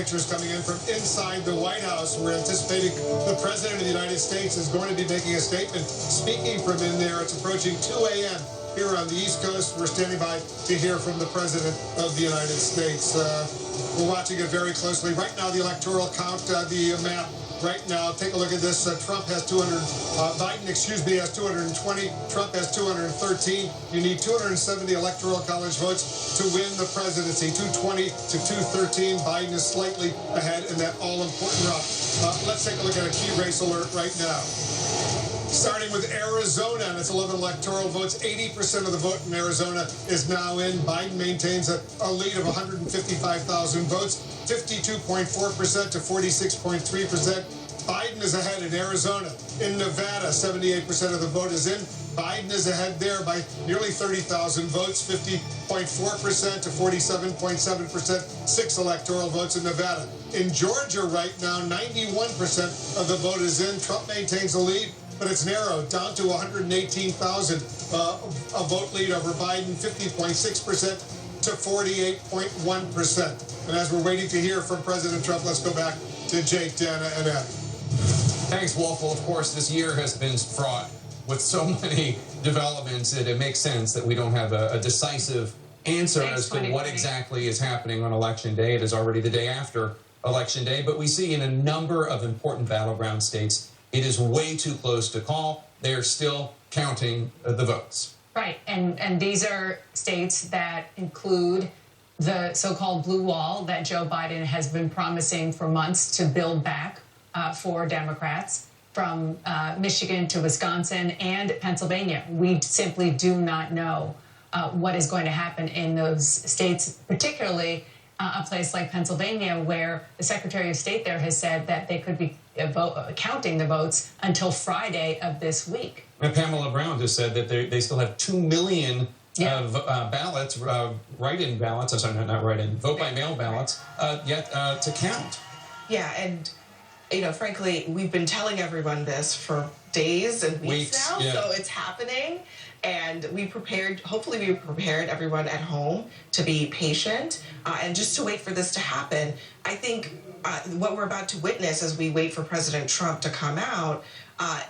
pictures coming in from inside the White House. We're anticipating the President of the United States is going to be making a statement, speaking from in there. It's approaching 2 a.m. here on the East Coast. We're standing by to hear from the President of the United States. We're watching it very closely. Right now, the electoral count, the map. Right now, take a look at this. Trump has 200, Biden, has 220. Trump has 213. You need 270 electoral college votes to win the presidency. 220 to 213. Biden is slightly ahead in that all-important route. Let's take a look at a key race alert right now. Starting with Arizona, and it's 11 electoral votes. 80% of the vote in Arizona is now in. Biden maintains a lead of 155,000 votes, 52.4% to 46.3%. Biden is ahead in Arizona. In Nevada, 78% of the vote is in. Biden is ahead there by nearly 30,000 votes, 50.4% to 47.7%, 6 electoral votes in Nevada. In Georgia right now, 91% of the vote is in. Trump maintains a lead, but it's narrowed down to 118,000, a vote lead over Biden, 50.6% to 48.1%. And as we're waiting to hear from President Trump, let's go back to Jake, Dana, and Abby. Thanks, Wolf. Well, of course, this year has been fraught with so many developments that it makes sense that we don't have a decisive answer as to what exactly is happening on Election Day. It is already the day after Election Day, but we see in a number of important battleground states, it is way too close to call. They are still counting the votes. Right, and these are states that include the so-called blue wall that Joe Biden has been promising for months to build back for Democrats, from Michigan to Wisconsin and Pennsylvania. We simply do not know what is going to happen in those states, particularly a place like Pennsylvania, where the Secretary of State there has said that they could be counting the votes until Friday of this week. And Pamela Brown just said that they still have 2 million of ballots, write-in ballots, I'm sorry, not write-in, vote-by-mail ballots, yet to count. Yeah, and, you know, frankly, we've been telling everyone this for days and weeks now, so it's happening. And hopefully we prepared everyone at home to be patient and just to wait for this to happen. I think what we're about to witness as we wait for President Trump to come out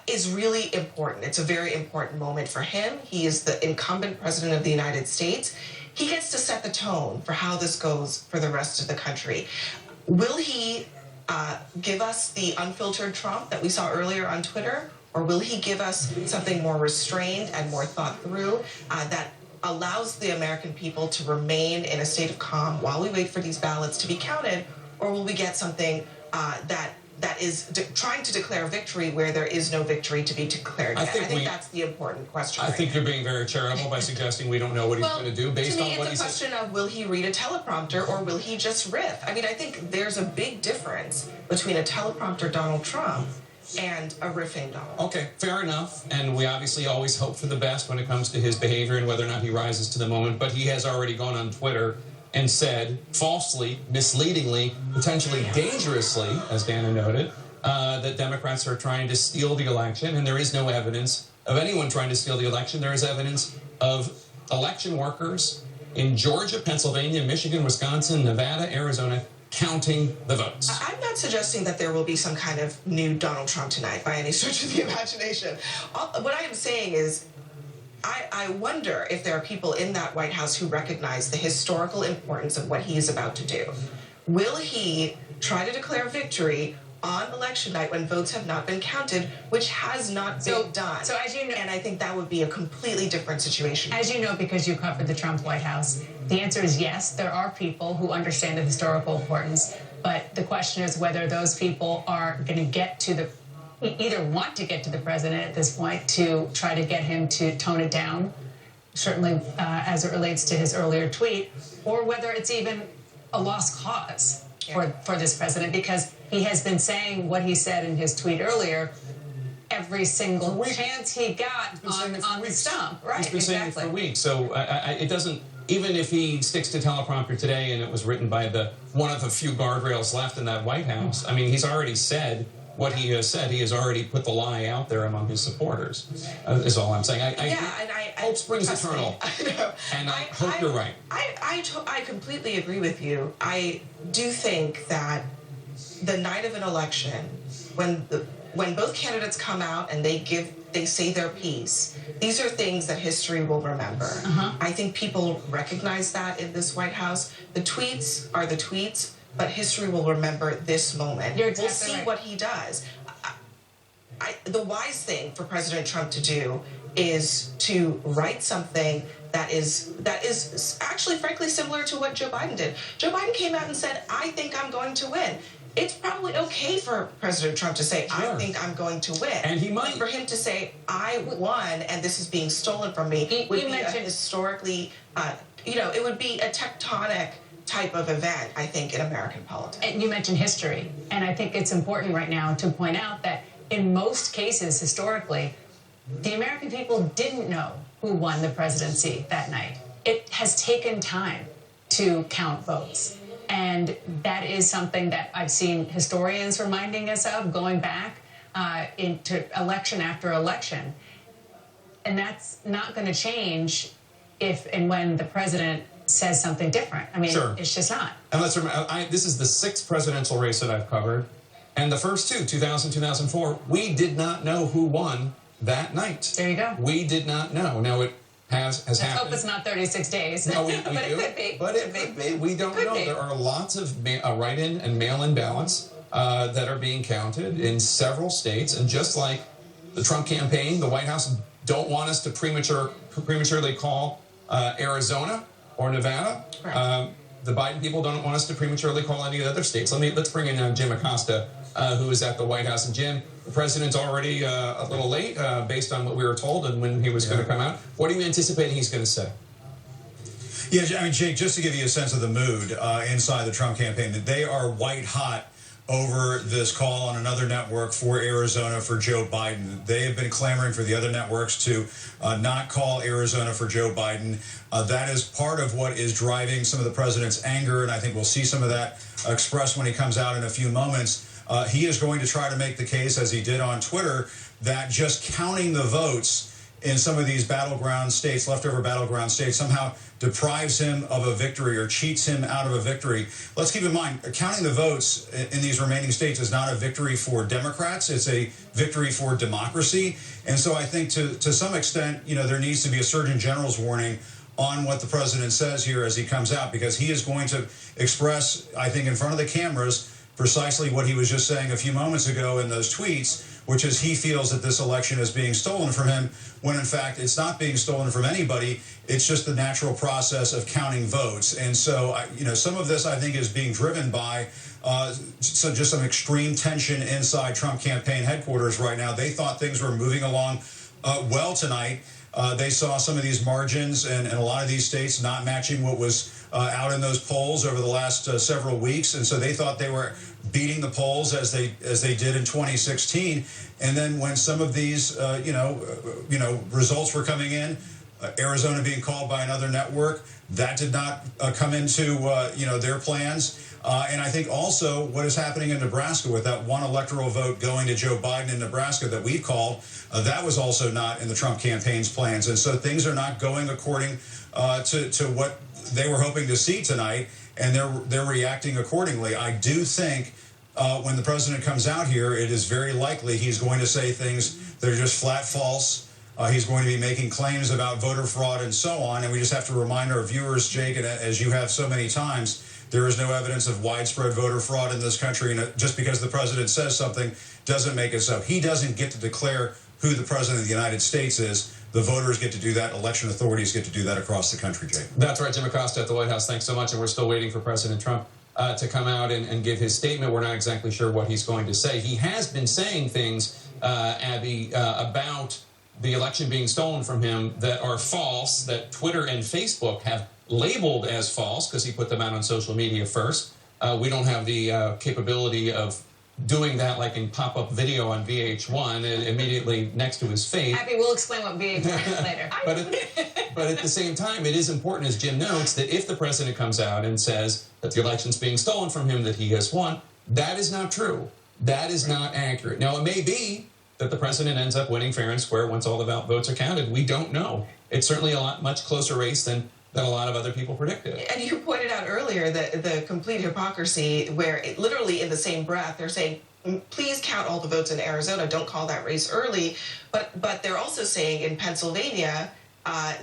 is really important. It's a very important moment for him. He is the incumbent president of the United States. He gets to set the tone for how this goes for the rest of the country. Will he give us the unfiltered Trump that we saw earlier on Twitter? Or will he give us something more restrained and more thought through that allows the American people to remain in a state of calm while we wait for these ballots to be counted? Or will we get something that is trying to declare victory where there is no victory to be declared yet? I think that's the important question. I think you're being very charitable by suggesting we don't know what he's going to do based on what he said. It's a question of will he read a teleprompter or will he just riff? I mean, I think there's a big difference between a teleprompter Donald Trump and a riffing Donald. Okay, fair enough. And we obviously always hope for the best when it comes to his behavior and whether or not he rises to the moment. But he has already gone on Twitter and said falsely, misleadingly, potentially dangerously, as Dana noted, that Democrats are trying to steal the election. And there is no evidence of anyone trying to steal the election. There is evidence of election workers in Georgia, Pennsylvania, Michigan, Wisconsin, Nevada, Arizona, counting the votes. I'm not suggesting that there will be some kind of new Donald Trump tonight by any stretch of the imagination. What I am saying is I wonder if there are people in that White House who recognize the historical importance of what he is about to do. Will he try to declare victory on election night when votes have not been counted, which has not been done? So as you know, and I think that would be a completely different situation. As you know, because you covered the Trump White House, the answer is yes, there are people who understand the historical importance, but the question is whether those people are going to get to either want to get to the president at this point to try to get him to tone it down, certainly as it relates to his earlier tweet, or whether it's even a lost cause for this president, because he has been saying what he said in his tweet earlier every single chance he got on the stump. Right, he's been saying it for weeks. So it doesn't, even if he sticks to teleprompter today and it was written by one of the few guardrails left in that White House, I mean, he's already said what he has said. He has already put the lie out there among his supporters, is all I'm saying. Hope springs eternal. And I hope you're right. I completely agree with you. I do think that the night of an election, when both candidates come out and they say their piece, these are things that history will remember. I think people recognize that in this White House. The tweets are the tweets, but history will remember this moment. You're exactly we'll see right. what he does. The wise thing for President Trump to do is to write something that is actually, frankly, similar to what Joe Biden did. Joe Biden came out and said, "I think I'm going to win." It's probably okay for President Trump to say, Sure. "I think I'm going to win," and he might. But for him to say, "I won, and this is being stolen from me," would be a historically, it would be a tectonic type of event, I think, in American politics. And you mentioned history, and I think it's important right now to point out that in most cases, historically, the American people didn't know who won the presidency that night. It has taken time to count votes. And that is something that I've seen historians reminding us of going back into election after election. And that's not going to change if and when the president says something different. I mean, Sure. It's just not. And let's remember, this is the 6th presidential race that I've covered. And the first two, 2000, 2004, we did not know who won that night. There you go. We did not know. Now, it has Let's happened. hope it's not 36 days. No, we but do. it could be. But it could be. We don't Could know. be. There are lots of write-in and mail-in ballots that are being counted in several states. And just like the Trump campaign, the White House don't want us to prematurely call Arizona or Nevada. Right. The Biden people don't want us to prematurely call any of the other states. Let's bring in Jim Acosta, who is at the White House. And Jim, the president's already a little late based on what we were told and when he was going to come out. What are you anticipating he's going to say? Yeah, I mean, Jake, just to give you a sense of the mood inside the Trump campaign, that they are white hot over this call on another network for Arizona for Joe Biden. They have been clamoring for the other networks to not call Arizona for Joe Biden. That is part of what is driving some of the president's anger, and I think we'll see some of that expressed when he comes out in a few moments. He is going to try to make the case, as he did on Twitter, that just counting the votes in some of these battleground states, leftover battleground states, somehow deprives him of a victory or cheats him out of a victory. Let's keep in mind, counting the votes in these remaining states is not a victory for Democrats. It's a victory for democracy. And so I think to some extent, there needs to be a Surgeon General's warning on what the president says here as he comes out, because he is going to express, I think, in front of the cameras precisely what he was just saying a few moments ago in those tweets, which is he feels that this election is being stolen from him, when in fact it's not being stolen from anybody. It's just the natural process of counting votes. And so, some of this I think is being driven by just some extreme tension inside Trump campaign headquarters right now. They thought things were moving along well tonight. They saw some of these margins and a lot of these states not matching what was out in those polls over the last several weeks, and so they thought they were beating the polls as they did in 2016. And then when some of these results were coming in, Arizona being called by another network, that did not come into their plans. And I think also what is happening in Nebraska with that one electoral vote going to Joe Biden in Nebraska that we called, that was also not in the Trump campaign's plans. And so things are not going according to what they were hoping to see tonight, and they're reacting accordingly. I do think when the president comes out here, it is very likely he's going to say things that are just flat false. He's going to be making claims about voter fraud and so on. And we just have to remind our viewers, Jake, and as you have so many times, there is no evidence of widespread voter fraud in this country. And just because the president says something doesn't make it so. He doesn't get to declare who the president of the United States is. The voters get to do that. Election authorities get to do that across the country, Jake. That's right, Jim Acosta at the White House. Thanks so much. And we're still waiting for President Trump to come out and give his statement. We're not exactly sure what he's going to say. He has been saying things, Abby, about the election being stolen from him that are false, that Twitter and Facebook have labeled as false because he put them out on social media first. We don't have the capability of doing that like in pop-up video on VH1 immediately next to his face. Abby, we'll explain what VH1 is later. But at the same time, it is important, as Jim notes, that if the president comes out and says that the election's being stolen from him, that he has won, that is not true. That is not accurate. Now, it may be that the president ends up winning fair and square once all the votes are counted. We don't know. It's certainly a much closer race than a lot of other people predicted. And you pointed out earlier that the complete hypocrisy where literally in the same breath they're saying, please count all the votes in Arizona, don't call that race early. But they're also saying in Pennsylvania,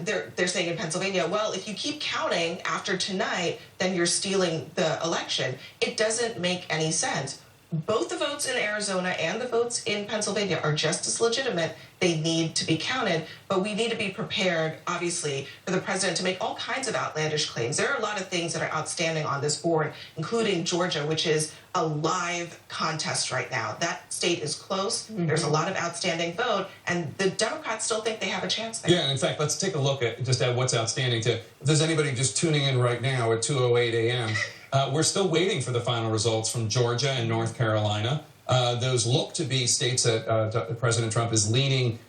they're saying in Pennsylvania, well, if you keep counting after tonight, then you're stealing the election. It doesn't make any sense. Both the votes in Arizona and the votes in Pennsylvania are just as legitimate. They need to be counted, but we need to be prepared, obviously, for the president to make all kinds of outlandish claims. There are a lot of things that are outstanding on this board, including Georgia, which is a live contest right now. That state is close. There's a lot of outstanding vote, and the Democrats still think they have a chance there. Yeah, and in fact, let's take a look at what's outstanding. If there's anybody just tuning in right now at 2:08 a.m., we're still waiting for the final results from Georgia and North Carolina. Those look to be states that President Trump is leaning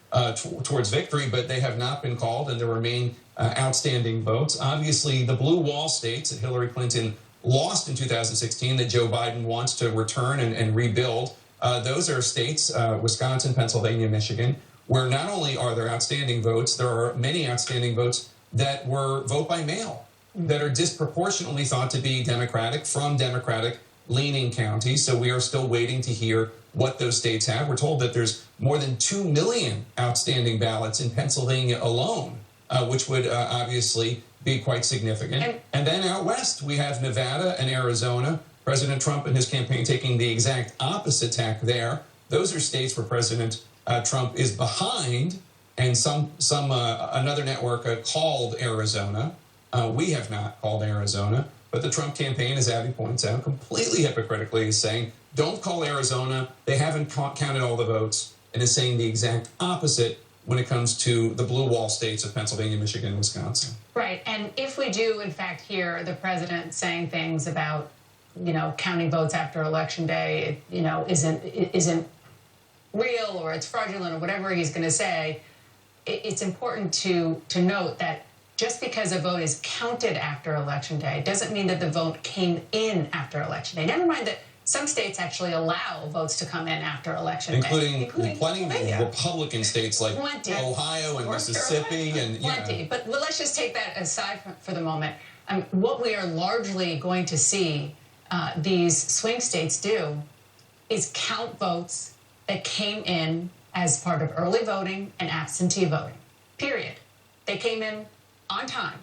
towards victory, but they have not been called, and there remain outstanding votes. Obviously, the blue wall states that Hillary Clinton lost in 2016 that Joe Biden wants to return and rebuild, those are states, Wisconsin, Pennsylvania, Michigan, where not only are there outstanding votes, there are many outstanding votes that were vote by mail, that are disproportionately thought to be Democratic from Democratic-leaning counties. So we are still waiting to hear what those states have. We're told that there's more than 2 million outstanding ballots in Pennsylvania alone, which would obviously be quite significant. And then out west, we have Nevada and Arizona. President Trump and his campaign taking the exact opposite tack there. Those are states where President Trump is behind, and another network called Arizona. We have not called Arizona, but the Trump campaign, as Abby points out, completely hypocritically is saying, don't call Arizona. They haven't counted all the votes, and is saying the exact opposite when it comes to the blue wall states of Pennsylvania, Michigan, and Wisconsin. Right, and if we do, in fact, hear the president saying things about, counting votes after Election Day, isn't real, or it's fraudulent, or whatever he's going to say, it's important to note that just because a vote is counted after Election Day doesn't mean that the vote came in after Election Day. Never mind that some states actually allow votes to come in after Election Day. Including plenty of Republican states like Ohio and Mississippi. And plenty. But let's just take that aside for the moment. What we are largely going to see these swing states do is count votes that came in as part of early voting and absentee voting, period. They came in on time.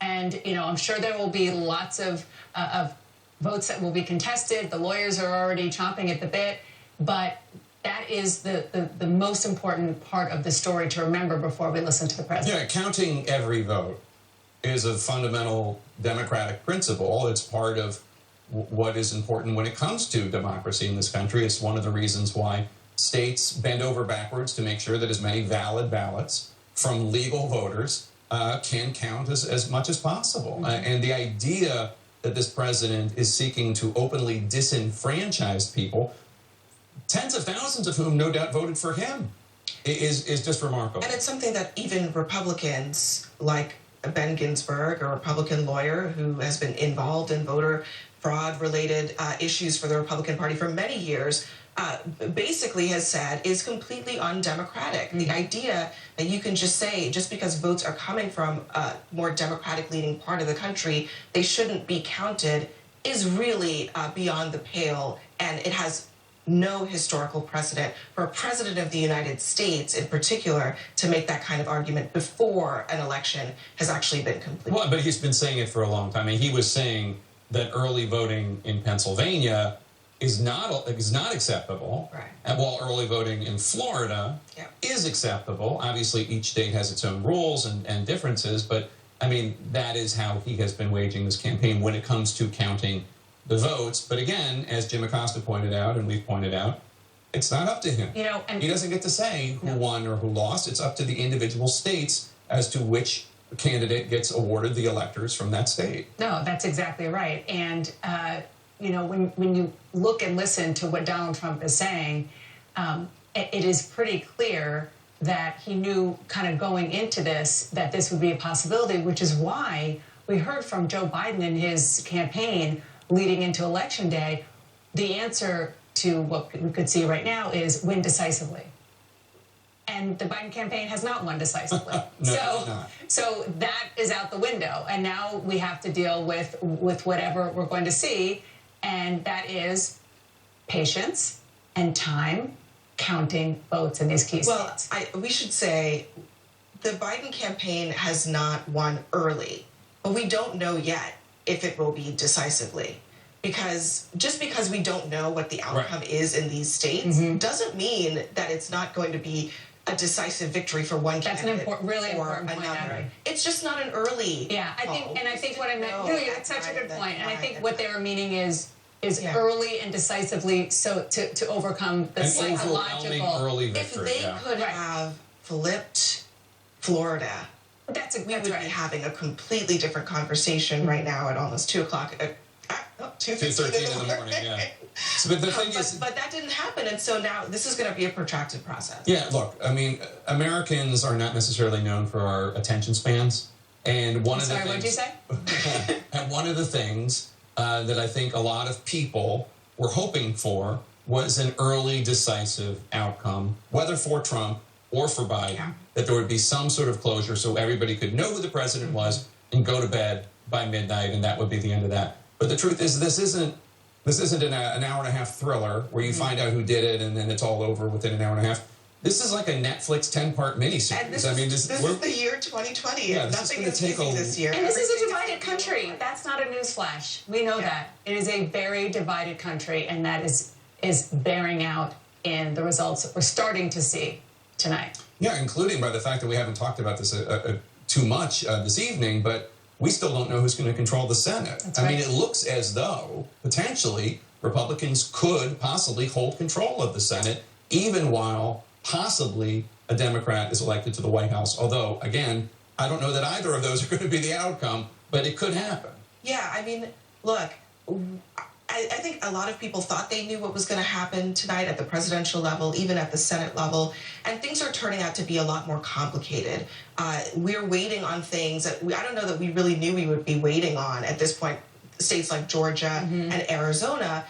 And, I'm sure there will be lots of votes that will be contested. The lawyers are already chomping at the bit. But that is the most important part of the story to remember before we listen to the president. Yeah, counting every vote is a fundamental democratic principle. It's part of what is important when it comes to democracy in this country. It's one of the reasons why states bend over backwards to make sure that as many valid ballots from legal voters can count as much as possible. And the idea that this president is seeking to openly disenfranchise people, tens of thousands of whom no doubt voted for him, is just remarkable. And it's something that even Republicans like Ben Ginsburg, a Republican lawyer who has been involved in voter fraud-related issues for the Republican Party for many years, basically has said is completely undemocratic. The idea that you can just say, just because votes are coming from a more democratic-leaning part of the country, they shouldn't be counted, is really beyond the pale, and it has no historical precedent for a president of the United States in particular to make that kind of argument before an election has actually been completed. Well, but he's been saying it for a long time. I mean, he was saying that early voting in Pennsylvania is not acceptable, right? And while early voting in Florida is acceptable. Obviously, each state has its own rules and differences, but I mean, that is how he has been waging this campaign when it comes to counting the votes. But again, as Jim Acosta pointed out, and we've pointed out, it's not up to him. And he doesn't get to say who won or who lost. It's up to the individual states as to which candidate gets awarded the electors from that state. No, that's exactly right. And when you look and listen to what Donald Trump is saying, it is pretty clear that he knew kind of going into this that this would be a possibility, which is why we heard from Joe Biden in his campaign leading into Election Day. The answer to what we could see right now is win decisively. And the Biden campaign has not won decisively. So that is out the window. And now we have to deal with whatever we're going to see. And that is patience and time counting votes in these key states. We should say the Biden campaign has not won early, but we don't know yet if it will be decisively. Because just because we don't know what the outcome is in these states doesn't mean that it's not going to be a decisive victory for one candidate really or important point, another. Henry. It's just not an early. Yeah, I think what I meant. No, that's such a good point. And I think what they were meaning is early and decisively, so to overcome the psychological early victory. If they could have flipped Florida, we would be having a completely different conversation right now at almost 2 o'clock. 2:13 in the morning. Yeah. So, but the thing is, but that didn't happen, and so now this is going to be a protracted process. Yeah. Look, I mean, Americans are not necessarily known for our attention spans, and one of the things. What'd you say? And one of the things that I think a lot of people were hoping for was an early, decisive outcome, whether for Trump or for Biden, that there would be some sort of closure so everybody could know who the president was and go to bed by midnight, and that would be the end of that. But the truth is, this isn't an hour and a half thriller where you find out who did it and then it's all over within an hour and a half. This is like a Netflix 10-part miniseries. And this is the year 2020. Yeah, nothing is easy this year. And this is a divided country. That's not a newsflash. We know that. It is a very divided country, and that is bearing out in the results that we're starting to see tonight. Yeah, including by the fact that we haven't talked about this too much this evening, but we still don't know who's going to control the Senate. That's I mean, it looks as though, potentially, Republicans could possibly hold control of the Senate, even while possibly a Democrat is elected to the White House. Although, again, I don't know that either of those are going to be the outcome, but it could happen. Yeah, I mean, look, I think a lot of people thought they knew what was going to happen tonight at the presidential level, even at the Senate level, and things are turning out to be a lot more complicated. We're waiting on things that I don't know that we really knew we would be waiting on at this point. States like Georgia and Arizona,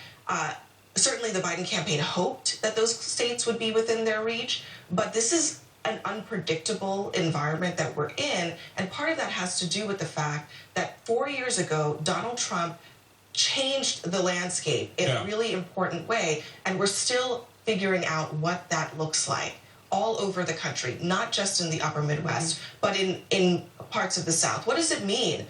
certainly the Biden campaign hoped that those states would be within their reach, but this is an unpredictable environment that we're in, and part of that has to do with the fact that 4 years ago, Donald Trump changed the landscape in a really important way, and we're still figuring out what that looks like all over the country, not just in the upper Midwest, but in parts of the South. What does it mean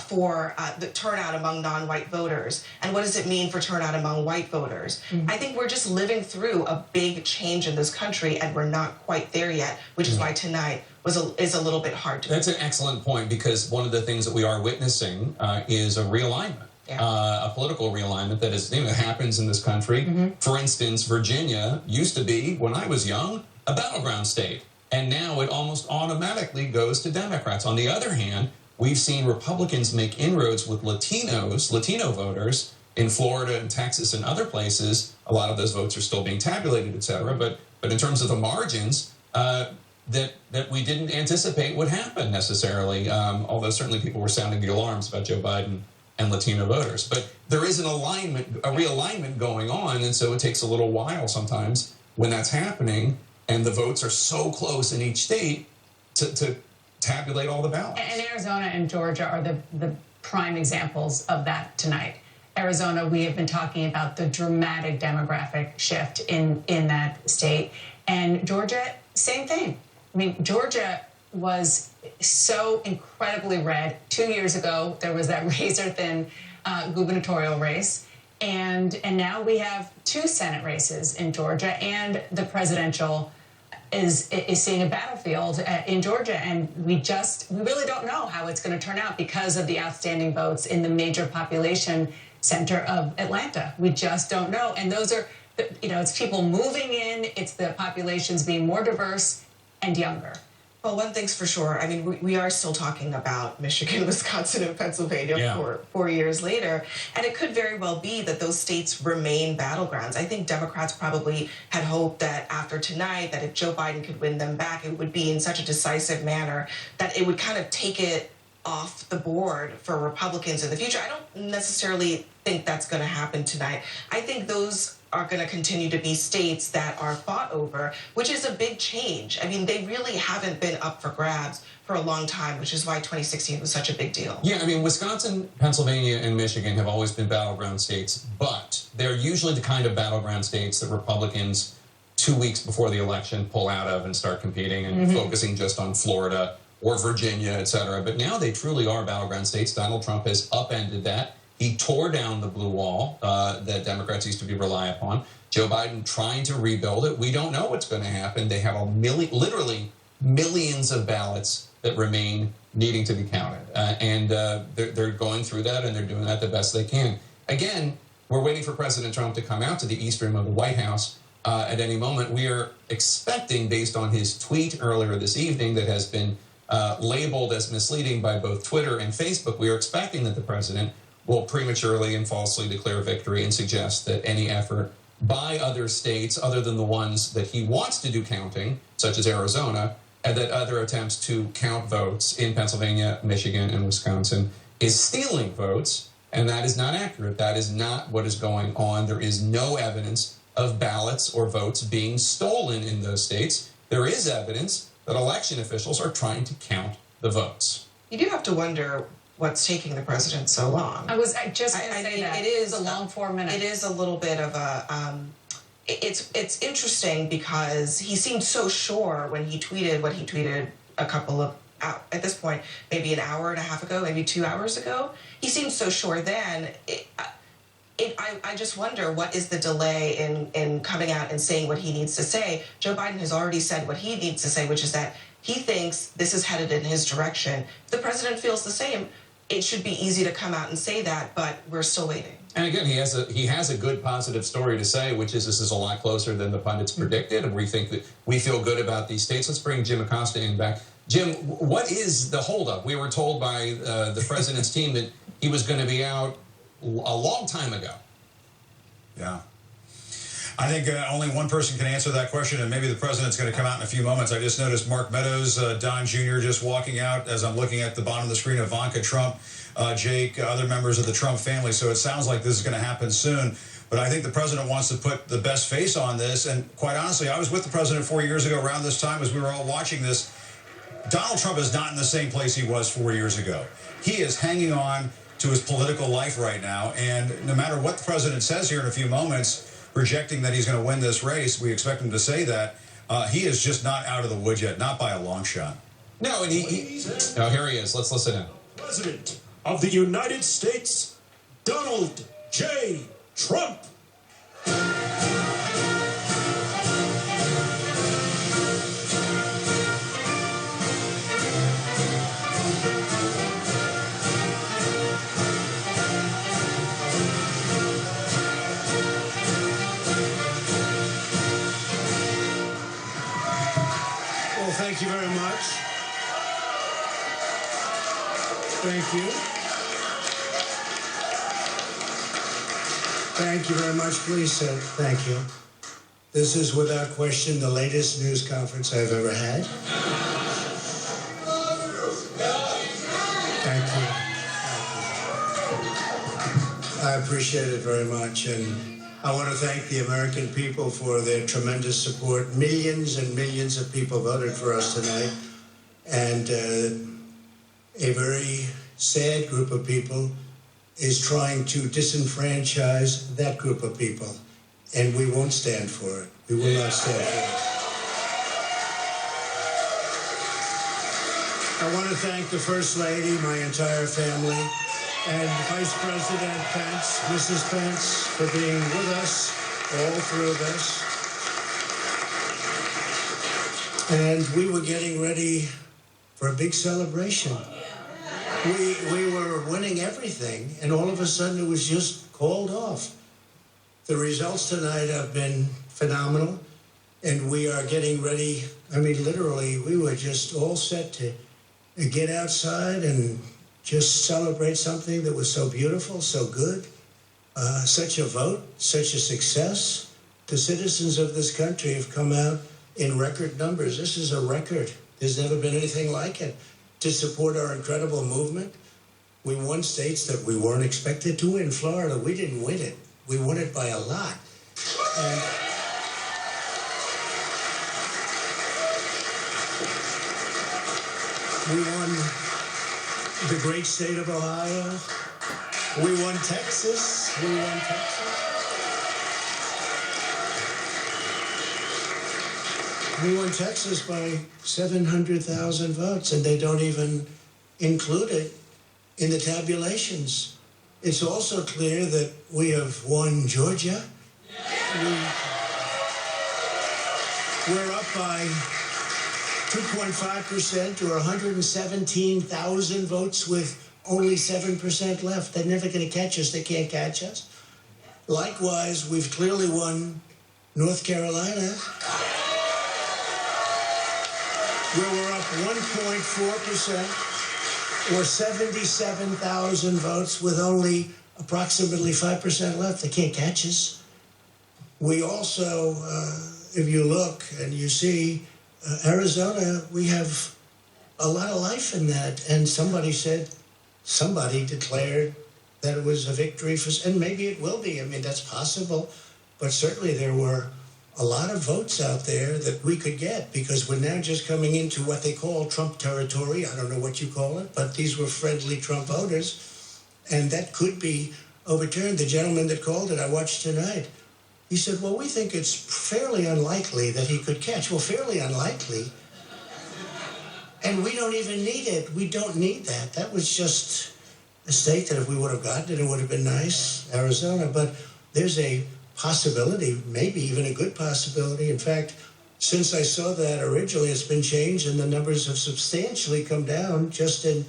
for the turnout among non-white voters, and what does it mean for turnout among white voters? I think we're just living through a big change in this country, and we're not quite there yet, which is why tonight is a little bit hard to. That's an excellent point, because one of the things that we are witnessing is a realignment. A political realignment that happens in this country. For instance, Virginia used to be, when I was young, a battleground state, and now it almost automatically goes to Democrats. On the other hand, we've seen Republicans make inroads with Latino voters in Florida and Texas and other places. A lot of those votes are still being tabulated, et cetera, but in terms of the margins, that we didn't anticipate would happen necessarily, although certainly people were sounding the alarms about Joe Biden and Latino voters. But there is a realignment going on, and so it takes a little while sometimes when that's happening, and the votes are so close in each state to tabulate all the ballots. And Arizona and Georgia are the prime examples of that tonight. Arizona, we have been talking about the dramatic demographic shift in that state. And Georgia, same thing. I mean, Georgia was so incredibly red. 2 years ago, there was that razor-thin gubernatorial race. And now we have 2 Senate races in Georgia, and the presidential is seeing a battlefield in Georgia. And we really don't know how it's going to turn out because of the outstanding votes in the major population center of Atlanta. We just don't know. And those are, it's people moving in, it's the populations being more diverse and younger. Well, one thing's for sure. I mean, we are still talking about Michigan, Wisconsin, and Pennsylvania 4 years later. And it could very well be that those states remain battlegrounds. I think Democrats probably had hoped that after tonight, that if Joe Biden could win them back, it would be in such a decisive manner that it would kind of take it off the board for Republicans in the future. I don't necessarily think that's going to happen tonight. I think those are going to continue to be states that are fought over, which is a big change. I mean, they really haven't been up for grabs for a long time, which is why 2016 was such a big deal. Yeah, I mean, Wisconsin, Pennsylvania, and Michigan have always been battleground states, but they're usually the kind of battleground states that Republicans 2 weeks before the election pull out of and start competing and focusing just on Florida or Virginia, et cetera. But now they truly are battleground states. Donald Trump has upended that. He tore down the blue wall that Democrats used to rely upon. Joe Biden trying to rebuild it. We don't know what's going to happen. They have literally millions of ballots that remain needing to be counted. They're going through that, and they're doing that the best they can. Again, we're waiting for President Trump to come out to the East Room of the White House at any moment. We are expecting, based on his tweet earlier this evening that has been labeled as misleading by both Twitter and Facebook, we are expecting that the president will prematurely and falsely declare victory and suggest that any effort by other states, other than the ones that he wants to do counting, such as Arizona, and that other attempts to count votes in Pennsylvania, Michigan, and Wisconsin is stealing votes, and that is not accurate. That is not what is going on. There is no evidence of ballots or votes being stolen in those states. There is evidence that election officials are trying to count the votes. You do have to wonder what's taking the president so long. I was just going to say that. It is a long 4 minutes. It is a little bit of a... It's interesting because he seemed so sure when he tweeted what he tweeted a couple of, at this point, maybe an hour and a half ago, maybe 2 hours ago. He seemed so sure then. I just wonder, what is the delay in coming out and saying what he needs to say? Joe Biden has already said what he needs to say, which is that he thinks this is headed in his direction. If the president feels the same, it should be easy to come out and say that, but we're still waiting. And again, he has a good positive story to say, which is this is a lot closer than the pundits predicted, and we think that we feel good about these states. Let's bring Jim Acosta in back. Jim, what is the holdup? We were told by the president's team that he was going to be out a long time ago. Yeah. I think only one person can answer that question, and maybe the president's going to come out in a few moments. I just noticed Mark Meadows, Don Jr. just walking out as I'm looking at the bottom of the screen. Ivanka Trump, Jake, other members of the Trump family. So it sounds like this is going to happen soon. But I think the president wants to put the best face on this. And quite honestly, I was with the president 4 years ago around this time as we were all watching this. Donald Trump is not in the same place he was 4 years ago. He is hanging on to his political life right now. And no matter what the president says here in a few moments, projecting that he's going to win this race, we expect him to say that, he is just not out of the woods yet, not by a long shot. No, and here he is. Let's listen in. President of the United States, Donald J. Trump. Thank you very much. Thank you. Thank you very much. Please sit. Thank you. This is without question the latest news conference I've ever had. Thank you. I appreciate it very much, and I want to thank the American people for their tremendous support. Millions and millions of people voted for us tonight, and a very sad group of people is trying to disenfranchise that group of people, and we won't stand for it. We will not stand for it. I want to thank the First Lady, my entire family, and Vice President Pence, Mrs. Pence, for being with us all through this. And we were getting ready for a big celebration. We were winning everything, and all of a sudden it was just called off. The results tonight have been phenomenal, and we are getting ready. I mean, literally, we were just all set to get outside and just celebrate something that was so beautiful, so good, such a vote, such a success. The citizens of this country have come out in record numbers. This is a record. There's never been anything like it. To support our incredible movement, we won states that we weren't expected to win. Florida, we didn't win it. We won it by a lot. And we won the great state of Ohio. We won Texas. We won Texas. We won Texas by 700,000 votes, and they don't even include it in the tabulations. It's also clear that we have won Georgia. We're up by 2.5% or 117,000 votes with only 7% left. They're never going to catch us. They can't catch us. Likewise, we've clearly won North Carolina, where we're up 1.4% or 77,000 votes with only approximately 5% left. They can't catch us. We also, if you look and you see, Arizona, we have a lot of life in that. And somebody declared that it was a victory for, and maybe it will be. I mean, that's possible. But certainly there were a lot of votes out there that we could get because we're now just coming into what they call Trump territory. I don't know what you call it, but these were friendly Trump voters. And that could be overturned. The gentleman that called it, I watched tonight. He said, well, we think it's fairly unlikely that he could catch. Well, fairly unlikely. And we don't even need it. We don't need that. That was just a state that if we would have gotten it, it would have been nice, Arizona. But there's a possibility, maybe even a good possibility. In fact, since I saw that originally, it's been changed and the numbers have substantially come down just in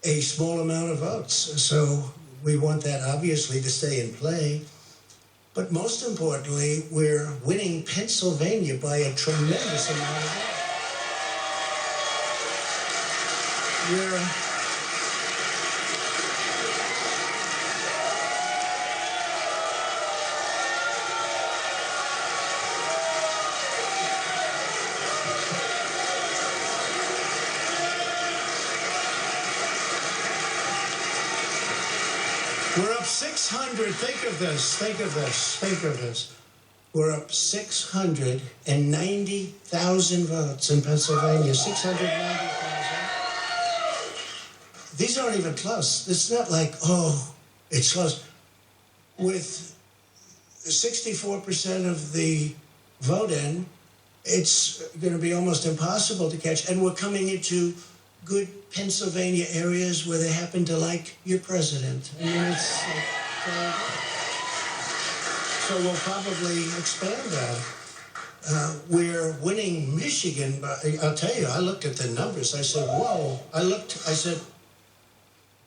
a small amount of votes. So we want that obviously to stay in play. But most importantly, we're winning Pennsylvania by a tremendous amount of votes. We're up 600, think of this. We're up 690,000 votes in Pennsylvania, 690,000. These aren't even close. It's not like, oh, it's close. With 64% of the vote in, it's going to be almost impossible to catch. And we're coming into good Pennsylvania areas where they happen to like your president. I mean, it's like, so we'll probably expand that. We're winning Michigan, but I'll tell you, I looked at the numbers. I said, whoa. I said,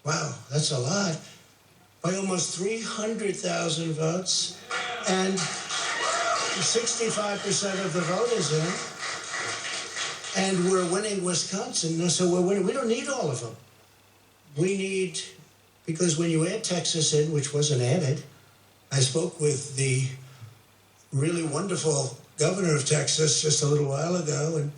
wow, that's a lot. By almost 300,000 votes, and 65% of the vote is in. And we're winning Wisconsin, so we're winning. We don't need all of them. We need, because when you add Texas in, which wasn't added, I spoke with the really wonderful governor of Texas just a little while ago, and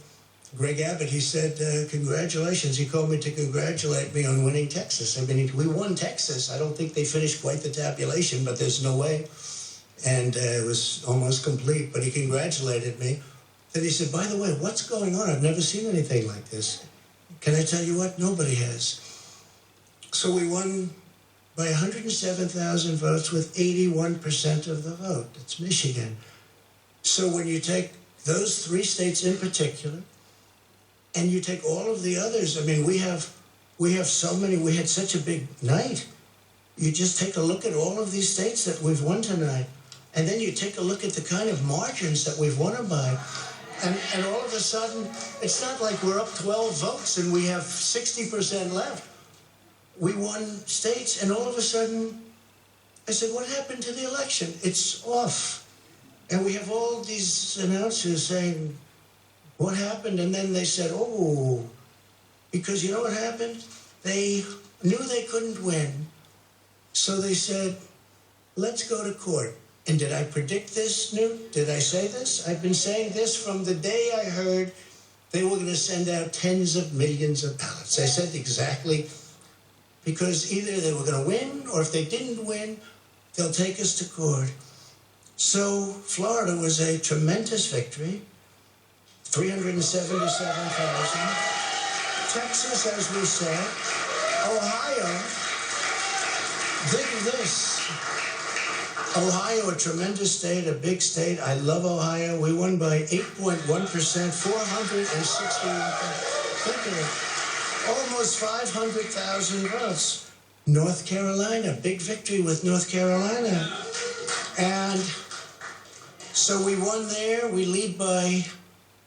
Greg Abbott, he said, congratulations. He called me to congratulate me on winning Texas. I mean, we won Texas. I don't think they finished quite the tabulation, but there's no way. And it was almost complete, but he congratulated me. Then he said, by the way, what's going on? I've never seen anything like this. Can I tell you what? Nobody has. So we won by 107,000 votes with 81% of the vote. It's Michigan. So when you take those three states in particular, and you take all of the others, I mean, we have so many, we had such a big night. You just take a look at all of these states that we've won tonight, and then you take a look at the kind of margins that we've won them by. And all of a sudden, it's not like we're up 12 votes and we have 60% left. We won states, and all of a sudden, I said, what happened to the election? It's off. And we have all these announcers saying, what happened? And then they said, oh, because you know what happened? They knew they couldn't win. So they said, let's go to court. And did I predict this, Newt? Did I say this? I've been saying this from the day I heard they were going to send out tens of millions of ballots. I said exactly, because either they were going to win, or if they didn't win, they'll take us to court. So Florida was a tremendous victory, 377,000. Texas, as we said. Ohio, think of this. Ohio, a tremendous state, a big state. I love Ohio. We won by 8.1%, 461. Think of it. Almost 500,000 votes. North Carolina, big victory with North Carolina. And so we won there. We lead by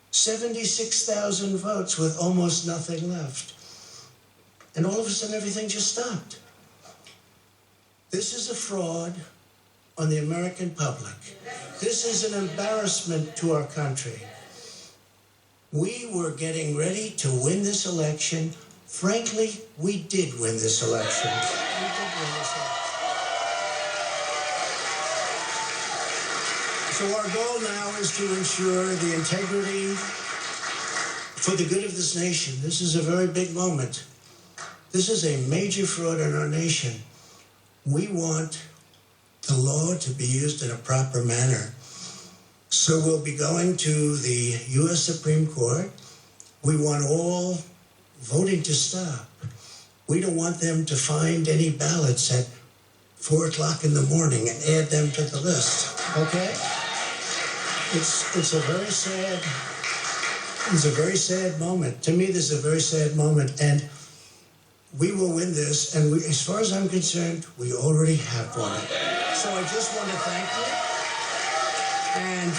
76,000 votes with almost nothing left. And all of a sudden, everything just stopped. This is a fraud on the American public. This is an embarrassment to our country. We were getting ready to win this election. Frankly, we did win this election. We did win this election. So our goal now is to ensure the integrity for the good of this nation. This is a very big moment. This is a major fraud in our nation. We want the law to be used in a proper manner. So we'll be going to the U.S. Supreme Court. We want all voting to stop. We don't want them to find any ballots at 4 o'clock in the morning and add them to the list, okay? It's a very sad moment. To me, this is a very sad moment, and we will win this, and as far as I'm concerned, we already have won it. So I just want to thank you, and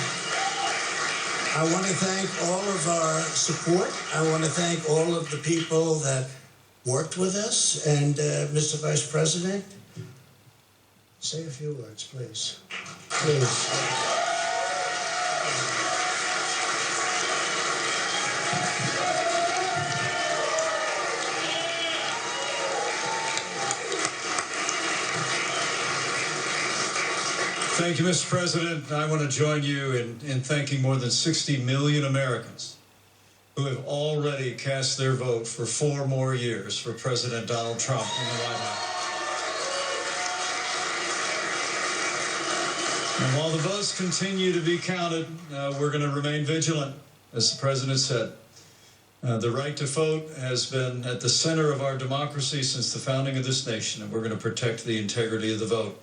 I want to thank all of our support. I want to thank all of the people that worked with us, and Mr. Vice President, say a few words, please. Please. Thank you, Mr. President. I want to join you in thanking more than 60 million Americans who have already cast their vote for 4 more years for President Donald Trump in the White House. And while the votes continue to be counted, we're going to remain vigilant, as the President said. The right to vote has been at the center of our democracy since the founding of this nation, and we're going to protect the integrity of the vote.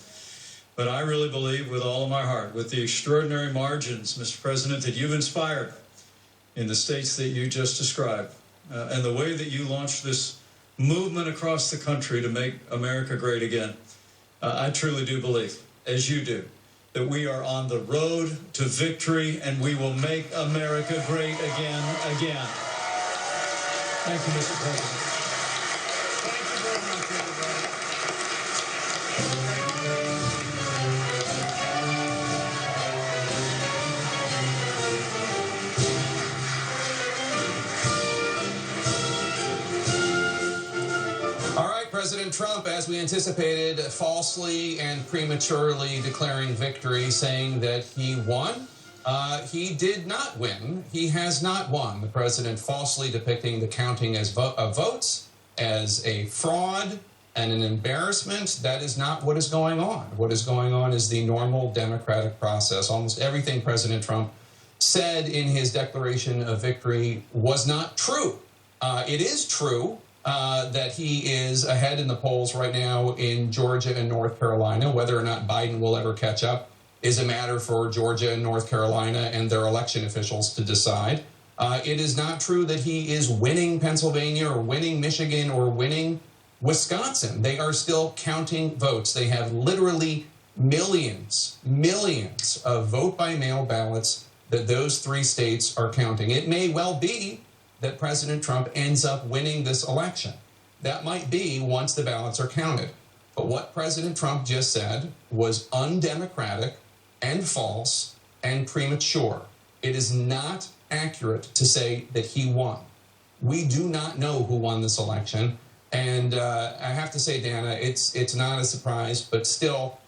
But I really believe with all of my heart, with the extraordinary margins, Mr. President, that you've inspired in the states that you just described, and the way that you launched this movement across the country to make America great again, I truly do believe, as you do, that we are on the road to victory, and we will make America great again. Thank you, Mr. President. Thank you very much, everybody. President Trump, as we anticipated, falsely and prematurely declaring victory, saying that he won. He did not win. He has not won. The president falsely depicting the counting of votes as a fraud and an embarrassment. That is not what is going on. What is going on is the normal democratic process. Almost everything President Trump said in his declaration of victory was not true. It is true that he is ahead in the polls right now in Georgia and North Carolina. Whether or not Biden will ever catch up is a matter for Georgia and North Carolina and their election officials to decide. It is not true that he is winning Pennsylvania or winning Michigan or winning Wisconsin. They are still counting votes. They have literally millions of vote-by-mail ballots that those 3 states are counting. It may well be that President Trump ends up winning this election. That might be once the ballots are counted. But what President Trump just said was undemocratic and false and premature. It is not accurate to say that he won. We do not know who won this election. And I have to say, Dana, it's not a surprise, but still,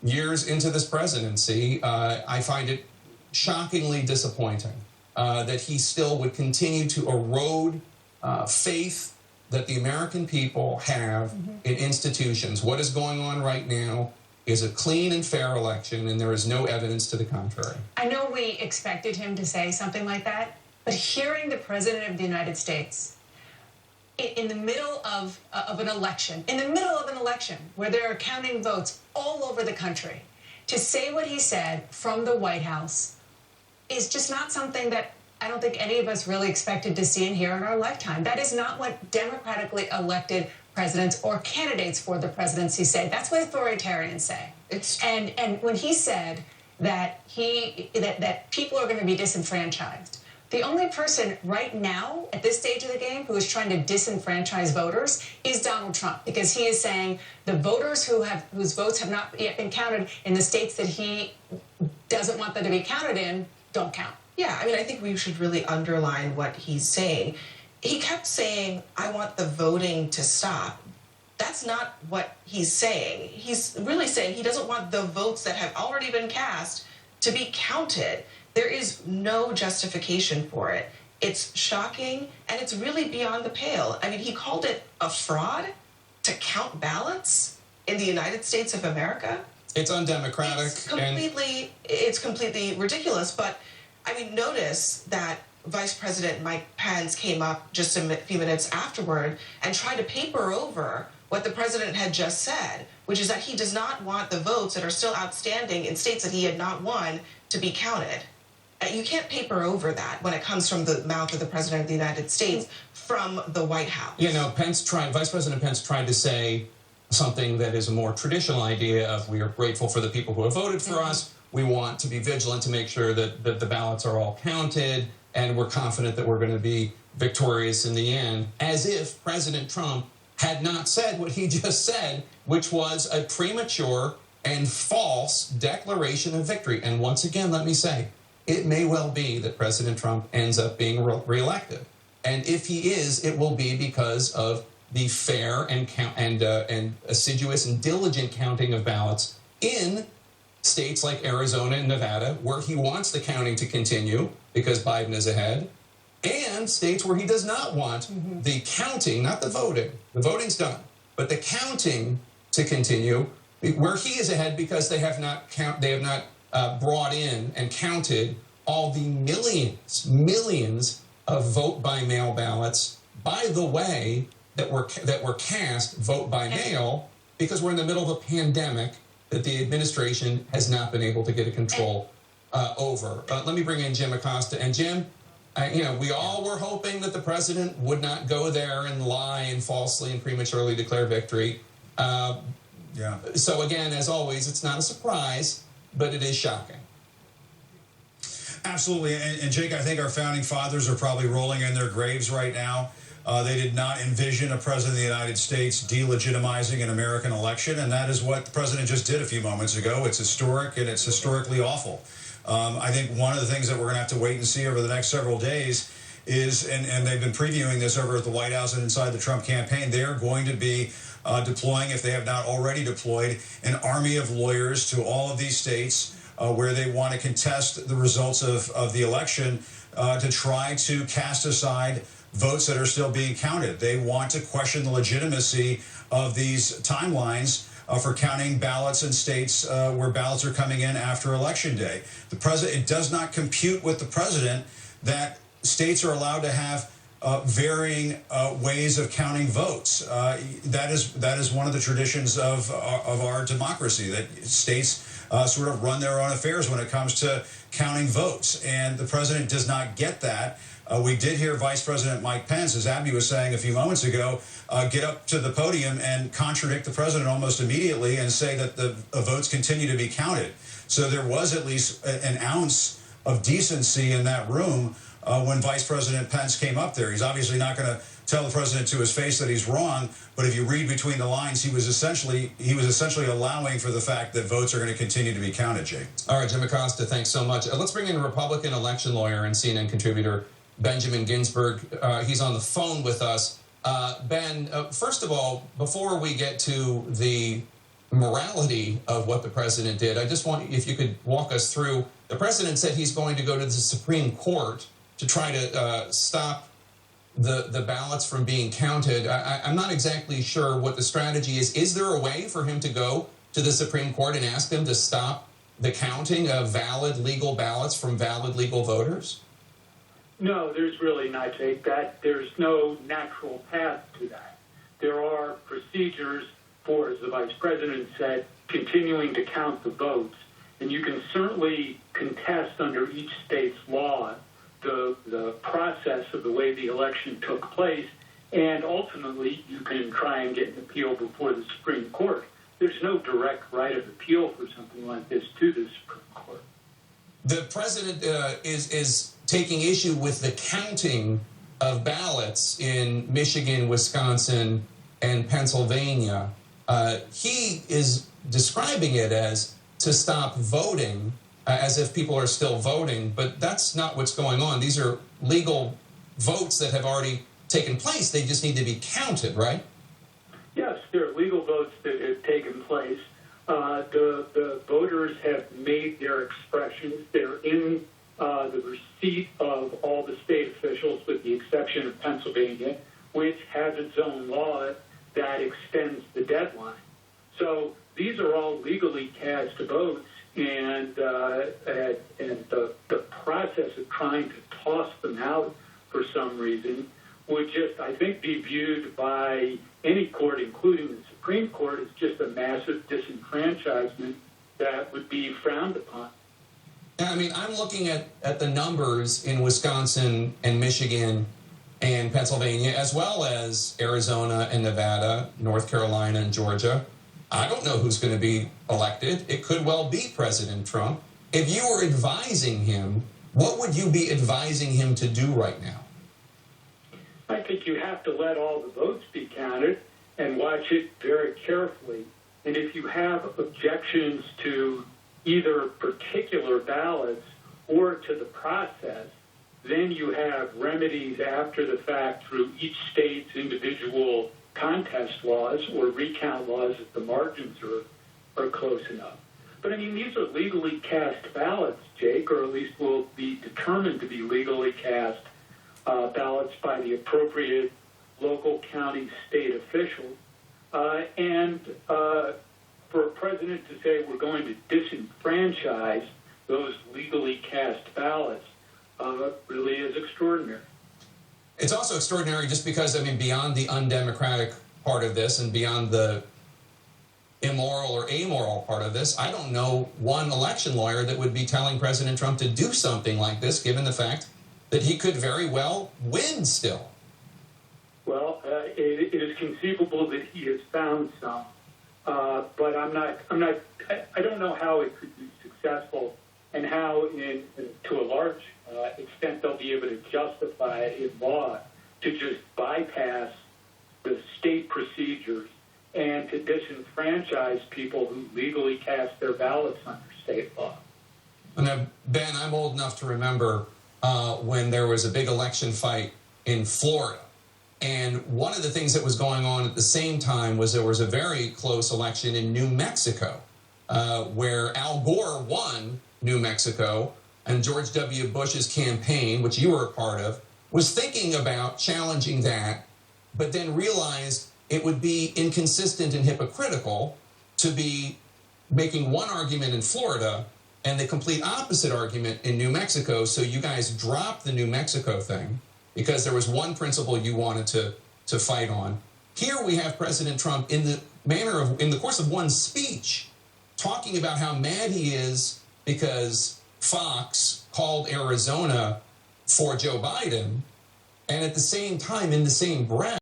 years into this presidency, I find it shockingly disappointing that he still would continue to erode faith that the American people have in institutions. What is going on right now is a clean and fair election, and there is no evidence to the contrary. I know we expected him to say something like that, but hearing the President of the United States in the middle of an election, where they're counting votes all over the country, to say what he said from the White House is just not something that I don't think any of us really expected to see and hear in our lifetime. That is not what democratically elected presidents or candidates for the presidency say. That's what authoritarians say. And when he said that that people are going to be disenfranchised, the only person right now at this stage of the game who is trying to disenfranchise voters is Donald Trump, because he is saying the voters whose votes have not yet been counted in the states that he doesn't want them to be counted in don't count. Yeah, I mean, I think we should really underline what he's saying. He kept saying, I want the voting to stop. That's not what he's saying. He's really saying he doesn't want the votes that have already been cast to be counted. There is no justification for it. It's shocking, and it's really beyond the pale. I mean, he called it a fraud to count ballots in the United States of America. It's undemocratic. It's completely ridiculous. But, I mean, notice that Vice President Mike Pence came up just a few minutes afterward and tried to paper over what the president had just said, which is that he does not want the votes that are still outstanding in states that he had not won to be counted. You can't paper over that when it comes from the mouth of the President of the United States from the White House. You know, Vice President Pence tried to say something that is a more traditional idea of we are grateful for the people who have voted for us. We want to be vigilant to make sure that the ballots are all counted, and we're confident that we're going to be victorious in the end, as if President Trump had not said what he just said, which was a premature and false declaration of victory. And once again, let me say, it may well be that President Trump ends up being reelected. And if he is, it will be because of the fair and assiduous and diligent counting of ballots in states like Arizona and Nevada, where he wants the counting to continue because Biden is ahead, and states where he does not want the counting, not the voting. The voting's done, but the counting to continue, where he is ahead because they have not brought in and counted all the millions of vote-by-mail ballots, by the way, that were cast vote by mail, because we're in the middle of a pandemic that the administration has not been able to get a control over. Let me bring in Jim Acosta. And Jim, we all were hoping that the president would not go there and lie and falsely and prematurely declare victory. So again, as always, it's not a surprise, but it is shocking. Absolutely. And Jake, I think our founding fathers are probably rolling in their graves right now. They did not envision a president of the United States delegitimizing an American election, and that is what the president just did a few moments ago. It's historic, and it's historically awful. I think one of the things that we're going to have to wait and see over the next several days is, and they've been previewing this over at the White House and inside the Trump campaign, they are going to be deploying, if they have not already deployed, an army of lawyers to all of these states where they want to contest the results of the election to try to cast aside votes that are still being counted. They want to question the legitimacy of these timelines for counting ballots in states where ballots are coming in after Election Day. It does not compute with the president that states are allowed to have varying ways of counting votes. That is one of the traditions of our democracy, that states sort of run their own affairs when it comes to counting votes. And the president does not get that. We did hear Vice President Mike Pence, as Abby was saying a few moments ago, get up to the podium and contradict the president almost immediately and say that the votes continue to be counted. So there was at least an ounce of decency in that room when Vice President Pence came up there. He's obviously not going to tell the president to his face that he's wrong, but if you read between the lines, he was essentially allowing for the fact that votes are going to continue to be counted, Jake. All right, Jim Acosta, thanks so much. Let's bring in Republican election lawyer and CNN contributor Benjamin Ginsberg. He's on the phone with us. Ben, first of all, before we get to the morality of what the president did, I just want, if you could walk us through, the president said he's going to go to the Supreme Court to try to stop the ballots from being counted. I'm not exactly sure what the strategy is. Is there a way for him to go to the Supreme Court and ask them to stop the counting of valid legal ballots from valid legal voters? No, there's really not, Jake. There's no natural path to that. There are procedures for, as the Vice President said, continuing to count the votes. And you can certainly contest under each state's law the process of the way the election took place, and ultimately you can try and get an appeal before the Supreme Court. There's no direct right of appeal for something like this to the Supreme Court. The president is taking issue with the counting of ballots in Michigan, Wisconsin, and Pennsylvania. He is describing it as to stop voting, as if people are still voting, but that's not what's going on. These are legal votes that have already taken place. They just need to be counted, right? Yes, there are legal votes that have taken place. The voters have made their expressions. They're in the receipt of all the state officials, with the exception of Pennsylvania, which has its own law that extends the deadline. So these are all legally cast votes, and the process of trying to toss them out for some reason would just, I think, be viewed by any court, including the Supreme Court, as just a massive disenfranchisement that would be frowned upon. I mean, I'm looking at the numbers in Wisconsin and Michigan and Pennsylvania, as well as Arizona and Nevada, North Carolina and Georgia. I don't know who's going to be elected. It could well be President Trump. If you were advising him, what would you be advising him to do right now? I think you have to let all the votes be counted and watch it very carefully. And if you have objections to either particular ballots or to the process, then you have remedies after the fact through each state's individual contest laws or recount laws if the margins are close enough. But I mean, these are legally cast ballots, Jake, or at least will be determined to be legally cast ballots by the appropriate local, county, state officials. And for a president to say we're going to disenfranchise those legally cast ballots really is extraordinary. It's also extraordinary just because, I mean, beyond the undemocratic part of this and beyond the immoral or amoral part of this, I don't know one election lawyer that would be telling President Trump to do something like this, given the fact that he could very well win still. Well, it is conceivable that he has found some, but I don't know how it could be successful and how, to a large extent, they'll be able to justify it in law to just bypass the state procedures and to disenfranchise people who legally cast their ballots under state law. Now, Ben, I'm old enough to remember when there was a big election fight in Florida. And one of the things that was going on at the same time was there was a very close election in New Mexico, where Al Gore won New Mexico, and George W. Bush's campaign, which you were a part of, was thinking about challenging that, but then realized it would be inconsistent and hypocritical to be making one argument in Florida and the complete opposite argument in New Mexico. So you guys dropped the New Mexico thing because there was one principle you wanted to fight on. Here we have President Trump in the course of one speech talking about how mad he is because Fox called Arizona for Joe Biden, and at the same time, in the same breath,